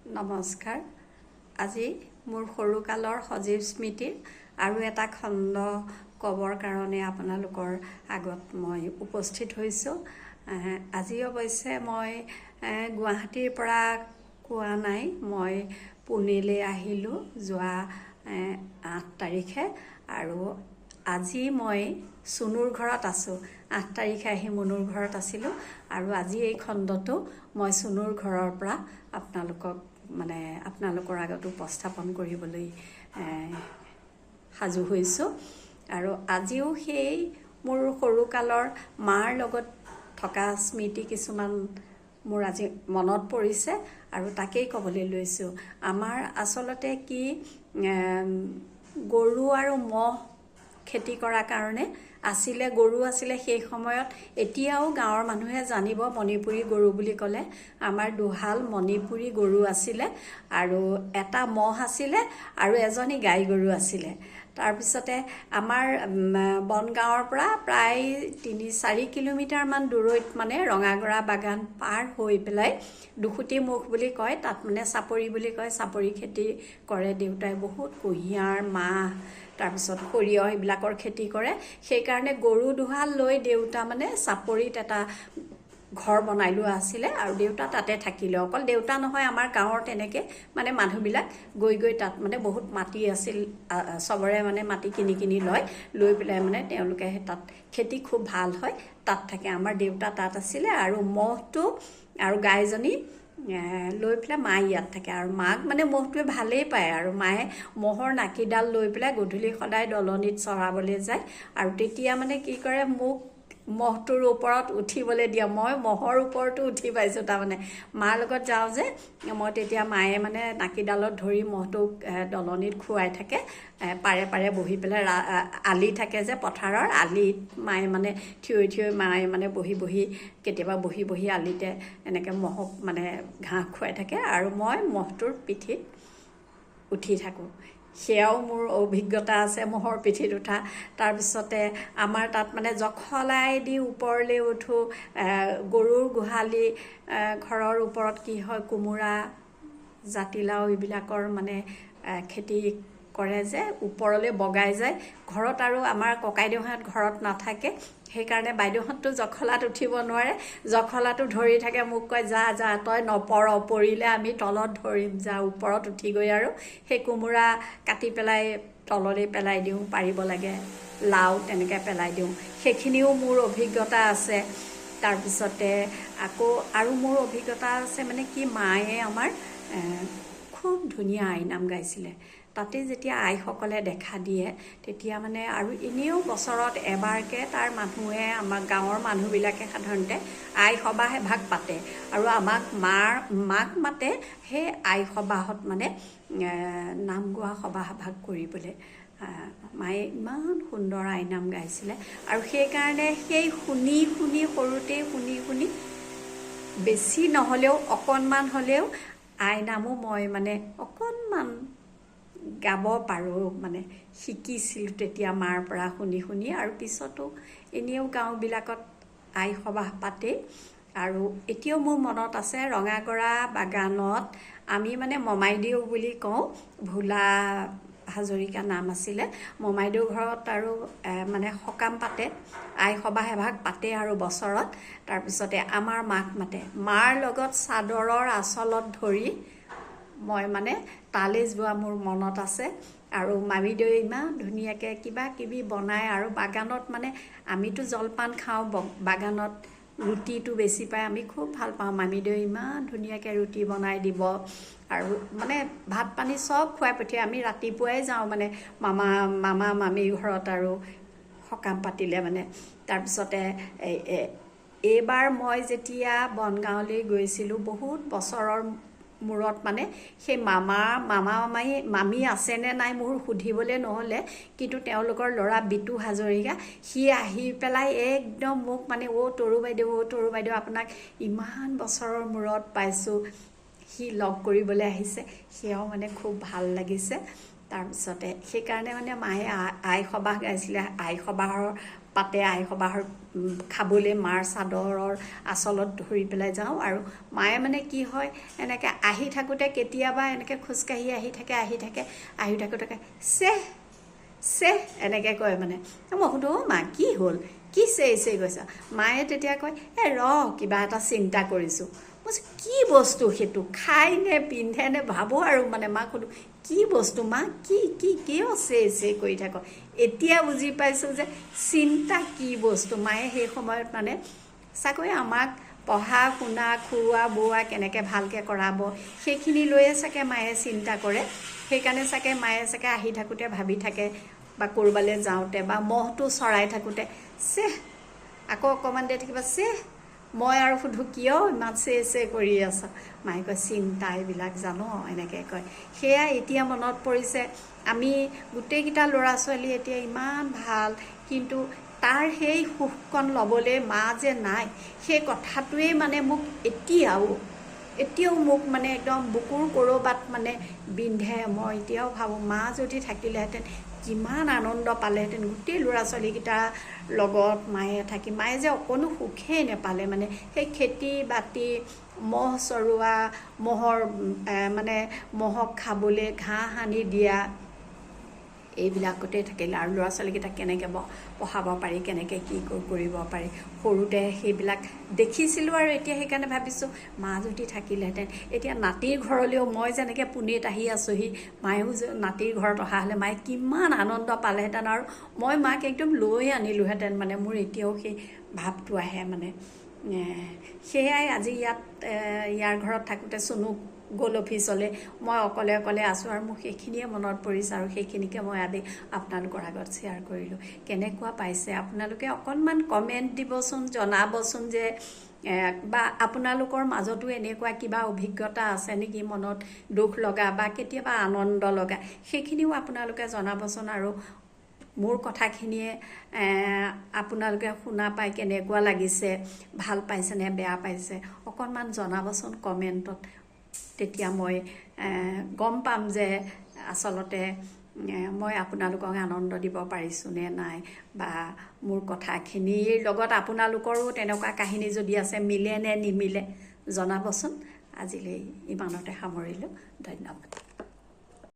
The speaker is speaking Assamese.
নমস্কাৰ। আজি মোৰ সৰুকালৰ সজীৱ স্মৃতিৰ আৰু এটা খণ্ড ক'বৰ কাৰণে আপোনালোকৰ আগত মই উপস্থিত হৈছোঁ। আজি অৱশ্যে মই গুৱাহাটীৰ পৰা কোৱা নাই, মই পুনেলৈ আহিলোঁ যোৱা 8 তাৰিখে আৰু আজি মই চুনুৰ ঘৰত আছোঁ। 8 তাৰিখে আহি মুনুৰ ঘৰত আছিলোঁ আৰু আজি এই খণ্ডটো মই চুনুৰ ঘৰৰ পৰা আপোনালোকৰ আগত উপস্থাপন কৰিবলৈ সাজু হৈছোঁ। আৰু আজিও সেই মোৰ সৰুকালৰ মাৰ লগত থকা স্মৃতি কিছুমান মোৰ আজি মনত পৰিছে আৰু তাকেই ক'বলৈ লৈছোঁ। আমাৰ আচলতে কি গৰু আৰু ম'হ খেতি কৰাৰ কাৰণে আছিলে, গৰু আছিলে সেই সময়ত। এতিয়াও গাঁৱৰ মানুহে জানিব মণিপুৰী গৰু বুলি ক'লে আমাৰ দুহাল মণিপুৰী গৰু আছিলে আৰু এটা ম'হ আছিলে আৰু এজনী গাই গৰু আছিলে। তাৰপিছতে আমাৰ বনগাঁৱৰ পৰা প্ৰায় 3-4 কিলোমিটাৰমান দূৰৈত মানে ৰঙাগৰা বাগান পাৰ হৈ পেলাই দুখুটি মুখ বুলি কয়, তাত মানে চাপৰি বুলি কয়, চাপৰি খেতি কৰে দেউতাই। বহুত কুঁহিয়াৰ, মাহ, তাৰপিছত সৰিয়হ এইবিলাকৰ খেতি কৰে। সেইকাৰণে গৰু দুহাল লৈ দেউতা মানে চাপৰিত এটা ঘৰ বনাই লোৱা আছিলে আৰু দেউতা তাতে থাকিলে। অকল দেউতা নহয়, আমাৰ গাঁৱৰ তেনেকৈ মানে মানুহবিলাক গৈ তাত মানে বহুত মাটি আছিল, চবৰে মানে মাটি কিনি লৈ পেলাই মানে তেওঁলোকে তাত খেতি খুব ভাল হয়, তাত থাকে। আমাৰ দেউতা তাত আছিলে আৰু ম'হটো আৰু গাইজনী লৈ পেলাই মা ইয়াত থাকে। আৰু মাক মানে ম'হটোৱে ভালেই পায় আৰু মায়ে ম'হৰ নাকিডাল লৈ পেলাই গধূলি সদায় দলনিত চৰাবলৈ যায় আৰু তেতিয়া মানে কি কৰে, মোক ম'হটোৰ ওপৰত উঠিবলৈ দিয়ে। মই ম'হৰ ওপৰতো উঠি পাইছোঁ। তাৰমানে মাৰ লগত যাওঁ যে মই, তেতিয়া মায়ে মানে নাকিডালত ধৰি ম'হটোক দলনিত খুৱাই থাকে, পাৰে বহি পেলাই। আলি থাকে যে পথাৰৰ আলিত মায়ে মানে থিয় মায়ে মানে বহি কেতিয়াবা বহি আলিতে এনেকৈ ম'হক মানে ঘাঁহ খুৱাই থাকে আৰু মই ম'হটোৰ পিঠিত উঠি থাকোঁ। সেয়াও মোৰ অভিজ্ঞতা আছে ম'হৰ পিঠিত উঠা। তাৰপিছতে আমাৰ তাত মানে জখলাই দি ওপৰলৈ উঠোঁ। গৰুৰ গোহালি ঘৰৰ ওপৰত কি হয়, কোমোৰা, জাতিলাও এইবিলাকৰ মানে খেতি কৰে যে ওপৰলৈ বগাই যায় ঘৰত। আৰু আমাৰ ককাইদেউহঁত ঘৰত নাথাকে, সেইকাৰণে বাইদেউহঁতটো জখলাত উঠিব নোৱাৰে। জখলাটো ধৰি থাকে, মোক কয় যা তই নপৰ, পৰিলে আমি তলত ধৰিম, যা ওপৰত উঠি গৈ আৰু সেই কোমোৰা কাটি পেলাই তললৈ পেলাই দিওঁ, পাৰিব লাগে, লাও তেনেকৈ পেলাই দিওঁ। সেইখিনিও মোৰ অভিজ্ঞতা আছে। তাৰপিছতে আকৌ আৰু মোৰ অভিজ্ঞতা আছে মানে কি, মায়ে আমাৰ খুব ধুনীয়া আইনাম গাইছিলে। তাতে যেতিয়া আইসকলে দেখা দিয়ে তেতিয়া মানে, আৰু এনেও বছৰত এবাৰকৈ তাৰ মানুহে, আমাৰ গাঁৱৰ মানুহবিলাকে সাধাৰণতে আই সবাহ এভাগ পাতে আৰু আমাক মাক মাতে সেই আই সবাহত মানে নাম গোৱা সবাহ এভাগ কৰিবলৈ। মায়ে ইমান সুন্দৰ আইনাম গাইছিলে আৰু সেইকাৰণে সেই শুনি সৰুতেই শুনি বেছি নহ'লেও অকণমান হ'লেও আইনামো মই মানে অকণমান গাব পাৰোঁ, মানে শিকিছিলোঁ তেতিয়া মাৰ পৰা শুনি। আৰু পিছতো এনেও গাঁওবিলাকত আই সবাহ পাতেই। আৰু এতিয়াও মোৰ মনত আছে, ৰঙাগৰা বাগানত আমি মানে মমাইদেউ বুলি কওঁ, ভোলা হাজৰিকা নাম আছিলে। মমাইদেউ ঘৰত আৰু মানে সকাম পাতে, আই সবাহ এভাগ পাতে আৰু বছৰত। তাৰপিছতে আমাৰ মাক মাতে, মাৰ লগত চাদৰৰ আঁচলত ধৰি মই মানে তালৈ যোৱা মোৰ মনত আছে। আৰু মামীদেউয়ে ইমান ধুনীয়াকৈ কিবা কিবি বনায় আৰু বাগানত মানে আমিতো জলপান খাওঁ, বাগানত ৰুটিটো বেছি পায়, আমি খুব ভাল পাওঁ। মামীদেউয়ে ইমান ধুনীয়াকৈ ৰুটি বনাই দিব আৰু মানে ভাত পানী চব খুৱাই পঠিয়াই। আমি ৰাতিপুৱাই যাওঁ মানে মামা মামীৰ ঘৰত আৰু সকাম পাতিলে মানে। তাৰপিছতে এইবাৰ মই যেতিয়া বনগাঁৱলৈ গৈছিলোঁ বহুত বছৰৰ মূৰত, মানে সেই মামী আছেনে নাই মোৰ সুধিবলৈ নহ'লে, কিন্তু তেওঁলোকৰ ল'ৰা বিতু হাজৰিকা, সি আহি পেলাই একদম মোক মানে তৰু বাইদেউ আপোনাক ইমান বছৰৰ মূৰত পাইছোঁ, সি লগ কৰিবলৈ আহিছে। সেয়াও মানে খুব ভাল লাগিছে। তাৰপিছতে সেইকাৰণে মানে মায়ে আই সবাহ গাইছিলে, আই সবাহৰ পাতে আই সবাহৰ খাবলৈ মাৰ চাদৰৰ আঁচলত ধৰি পেলাই যাওঁ। আৰু মায়ে মানে কি হয় এনেকৈ আহি থাকোঁতে কেতিয়াবা এনেকৈ খোজকাঢ়ি আহি থাকোঁতে চেহ এনেকৈ কয় মানে। মই সুধো মা কি হ'ল, কি চেই কৈছা? মায়ে তেতিয়া কয় কিবা এটা চিন্তা কৰিছোঁ। মই কি বস্তু সেইটো, খাই নে পিন্ধে নে ভাবোঁ আৰু মানে মাক সুধো কি বস্তু মা, কিয় চেই কৰি থাক? এতিয়া বুজি পাইছোঁ যে চিন্তা কি বস্তু। মায়ে সেই সময়ত মানে চাগৈ আমাক পঢ়া শুনা খুওৱা বোৱা কেনেকৈ ভালকৈ কৰাব সেইখিনি লৈয়ে চাগে মায়ে চিন্তা কৰে। সেইকাৰণে চাগে মায়ে আহি থাকোঁতে ভাবি থাকে বা ক'ৰবালৈ যাওঁতে বা মহটো চৰাই থাকোঁতে আকৌ অকণমান দেৰি থাকিব মই আৰু সুধো কিয় ইমান চে কৰি আছ? মায়ে কয় চিন্তা এইবিলাক জানো, এনেকৈ কয়। সেয়া এতিয়া মনত পৰিছে। আমি গোটেইকেইটা ল'ৰা ছোৱালী এতিয়া ইমান ভাল, কিন্তু তাৰ সেই সুখকণ ল'বলৈ মা যে নাই, সেই কথাটোৱেই মানে মোক এতিয়াও মোক মানে একদম বুকুৰ ক'ৰবাত মানে বিন্ধে। মই এতিয়াও ভাবোঁ মা যদি থাকিলেহেঁতেন কিমান আনন্দ পালেহেঁতেন গোটেই ল'ৰা ছোৱালীকেইটাৰ লগত মায়ে থাকি। মায়ে যে অকণো সুখেই নেপালে মানে সেই খেতি বাতি, মহ চৰোৱা, মহক খাবলৈ ঘাঁহ আনি দিয়া, এইবিলাকতেই থাকিলে। আৰু ল'ৰা ছোৱালীকেইটাক কেনেকৈ পঢ়াব পাৰি, কেনেকৈ কি কৰিব পাৰি, সৰুতে সেইবিলাক দেখিছিলোঁ। আৰু এতিয়া সেইকাৰণে ভাবিছোঁ মা যদি থাকিলেহেঁতেন। এতিয়া নাতিৰ ঘৰলৈও মই যেনেকৈ পুনেত আহি আছোঁহি, মায়েও নাতিৰ ঘৰত অহা হ'লে মায়ে কিমান আনন্দ পালেহেঁতেন। আৰু মই মাক একদম লৈ আনিলোহেঁতেন মানে মোৰ এতিয়াও সেই ভাৱটো আহে মানে। সেয়াই আজি ইয়াৰ ঘৰত থাকোঁতে চনু গ'ল অফিচলৈ, মই অকলে আছোঁ আৰু মোক সেইখিনিয়ে মনত পৰিছে। আৰু সেইখিনিকে মই আজি আপোনালোকৰ আগত শ্বেয়াৰ কৰিলোঁ। কেনেকুৱা পাইছে আপোনালোকে অকণমান কমেণ্ট দিবচোন, জনাবচোন যে বা আপোনালোকৰ মাজতো এনেকুৱা কিবা অভিজ্ঞতা আছে নেকি, মনত দুখ লগা বা কেতিয়াবা আনন্দ লগা, সেইখিনিও আপোনালোকে জনাবচোন। আৰু মোৰ কথাখিনিয়ে আপোনালোকে শুনা পাই কেনেকুৱা লাগিছে, ভাল পাইছেনে বেয়া পাইছে, অকণমান জনাবচোন কমেণ্টত। তেতিয়া মই গম পাম যে আচলতে মই আপোনালোকক আনন্দ দিব পাৰিছোঁ নে নাই, বা মোৰ কথাখিনিৰ লগত আপোনালোকৰো তেনেকুৱা কাহিনী যদি আছে মিলে নে নিমিলে জনাবচোন। আজিলৈ ইমানতে সামৰিলোঁ। ধন্যবাদ।